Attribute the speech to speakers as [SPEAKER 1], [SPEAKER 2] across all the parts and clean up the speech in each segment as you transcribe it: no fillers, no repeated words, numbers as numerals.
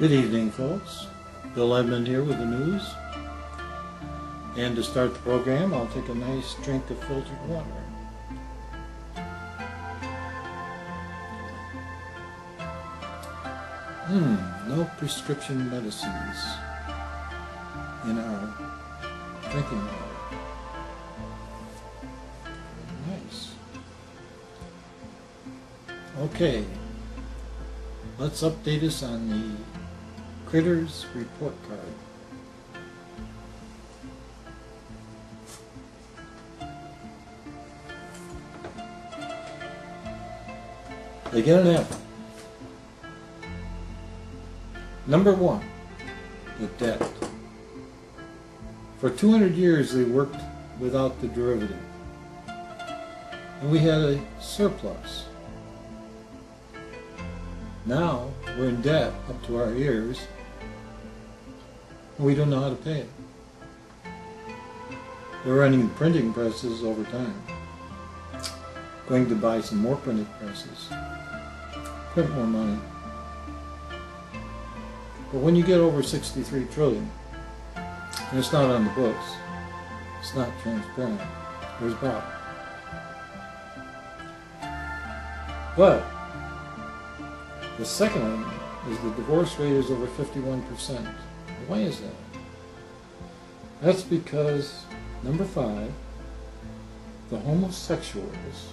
[SPEAKER 1] Good evening, folks. Bill Edmond here with the news. And to start the program, I'll take a nice drink of filtered water. No prescription medicines in our drinking water. Nice. Okay, let's update us on the Critters report card. They get an F. Number one, the debt. For 200 years they worked without the derivative, and we had a surplus. Now we're in debt up to our ears, and we don't know how to pay it. They're running printing presses over time. Going to buy some more printing presses, print more money. But when you get over 63 trillion, and it's not on the books, it's not transparent, there's a problem. But the second one is the divorce rate is over 51%. Why is that? That's because, number 5, the homosexuals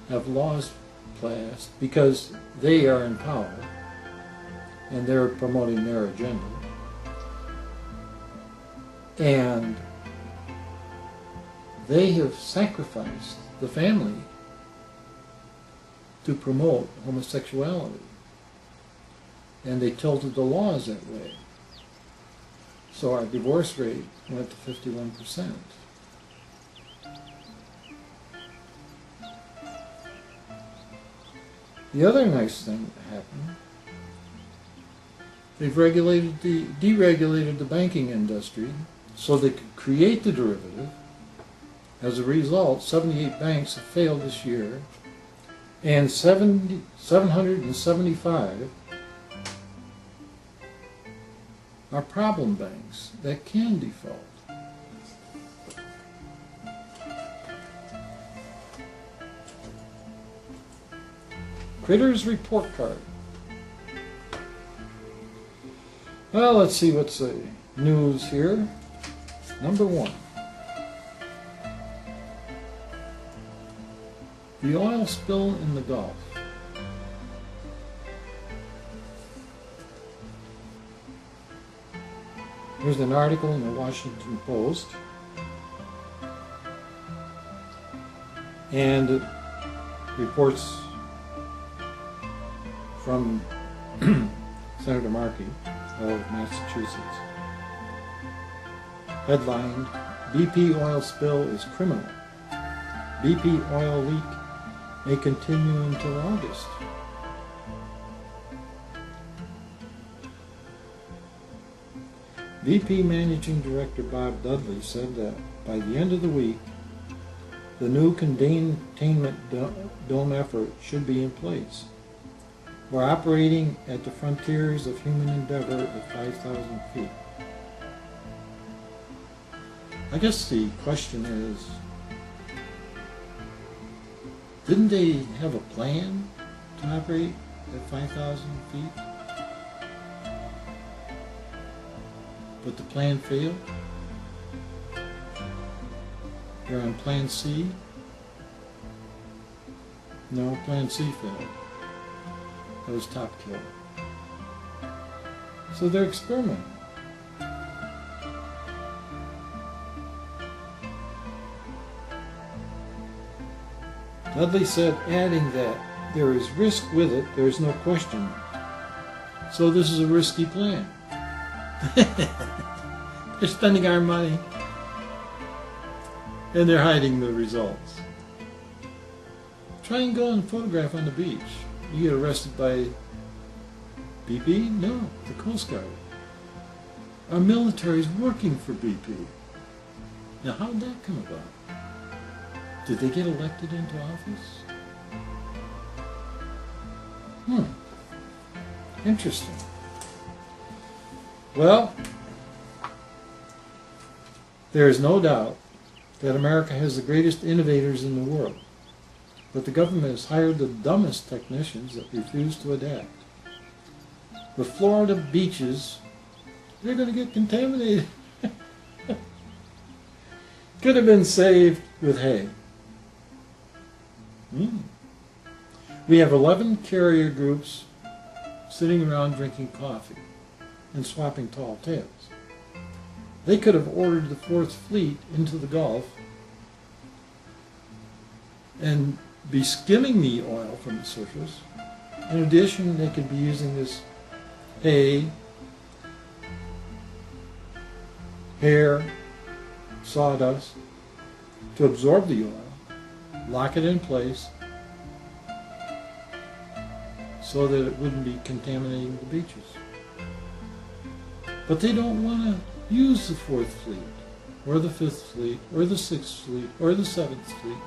[SPEAKER 1] have laws passed because they are in power and they're promoting their agenda, and they have sacrificed the family to promote homosexuality, and they tilted the laws that way. So our divorce rate went to 51%. The other nice thing that happened, they've deregulated the banking industry so they could create the derivative. As a result, 78 banks have failed this year, and 775 are problem banks that can default. Critters report card. Well, let's see what's the news here. Number 1. The oil spill in the Gulf. Here's an article in the Washington Post, and it reports from Senator Markey of Massachusetts. Headline, BP oil spill is criminal. BP oil leak may continue until August. BP Managing Director Bob Dudley said that by the end of the week, the new containment dome effort should be in place. We're operating at the frontiers of human endeavor at 5,000 feet. I guess the question is, didn't they have a plan to operate at 5,000 feet? But the plan failed? You're on plan C? No, plan C failed. That was top kill. So they're experimenting. Dudley said, adding that there is risk with it, there is no question. So this is a risky plan. They're spending our money, and they're hiding the results. Try and go and photograph on the beach. You get arrested by BP? No, the Coast Guard. Our military is working for BP. Now, how did that come about? Did they get elected into office? Interesting. Well, there is no doubt that America has the greatest innovators in the world, but the government has hired the dumbest technicians that refuse to adapt. The Florida beaches, they're going to get contaminated. Could have been saved with hay. We have 11 carrier groups sitting around drinking coffee and swapping tall tales. They could have ordered the Fourth Fleet into the Gulf and be skimming the oil from the surface. In addition, they could be using this hay, hair, sawdust to absorb the oil, lock it in place so that it wouldn't be contaminating the beaches. But they don't want to use the Fourth Fleet, or the Fifth Fleet, or the Sixth Fleet, or the Seventh Fleet.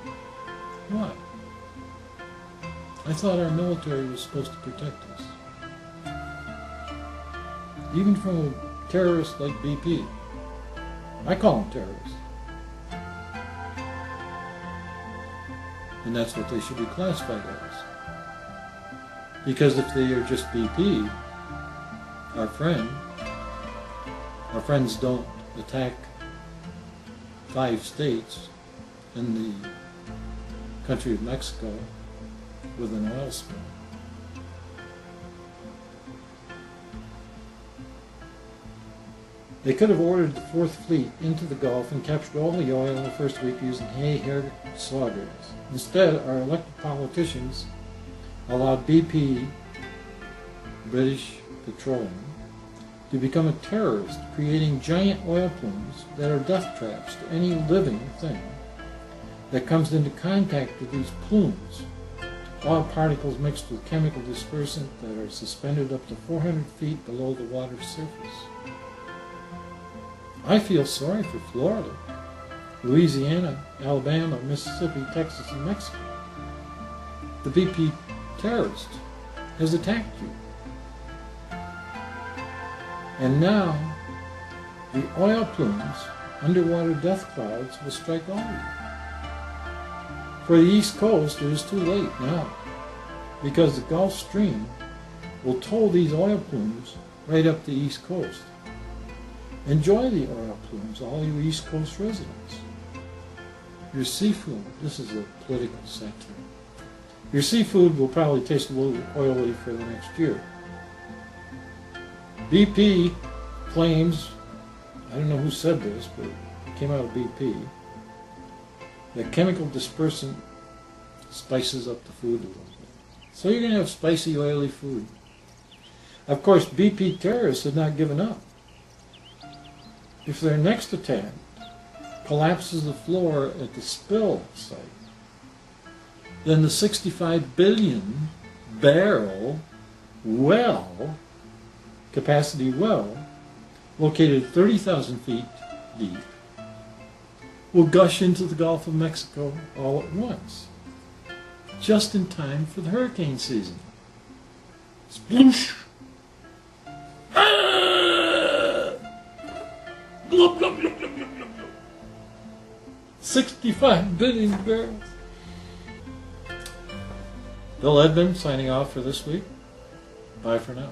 [SPEAKER 1] Why? I thought our military was supposed to protect us. Even from a terrorist like BP. I call them terrorists. And that's what they should be classified as. Because if they are just BP, our friends don't attack 5 states in the country of Mexico with an oil spill. They could have ordered the Fourth Fleet into the Gulf and captured all the oil in the first week using hay, hair, sawgrass. Instead, our elected politicians allowed BP, British Petroleum, to become a terrorist, creating giant oil plumes that are death traps to any living thing that comes into contact with these plumes. Oil particles mixed with chemical dispersant that are suspended up to 400 feet below the water's surface. I feel sorry for Florida, Louisiana, Alabama, Mississippi, Texas, and Mexico. The BP terrorist has attacked you. And now, the oil plumes, underwater death clouds, will strike all of you. For the East Coast, it is too late now, because the Gulf Stream will tow these oil plumes right up the East Coast. Enjoy the oil plumes, all you East Coast residents. Your seafood, this is a political satire. Your seafood will probably taste a little oily for the next year. BP claims, I don't know who said this, but it came out of BP, that chemical dispersant spices up the food a little bit. So you're going to have spicy, oily food. Of course, BP terrorists have not given up. If their next attack collapses the floor at the spill site, then the 65 billion barrel well, capacity well, located 30,000 feet deep, will gush into the Gulf of Mexico all at once, just in time for the hurricane season. Sploosh! Glub, glub, glub, glub, glub, glub. 65 billion barrels. Bill Edmond signing off for this week. Bye for now.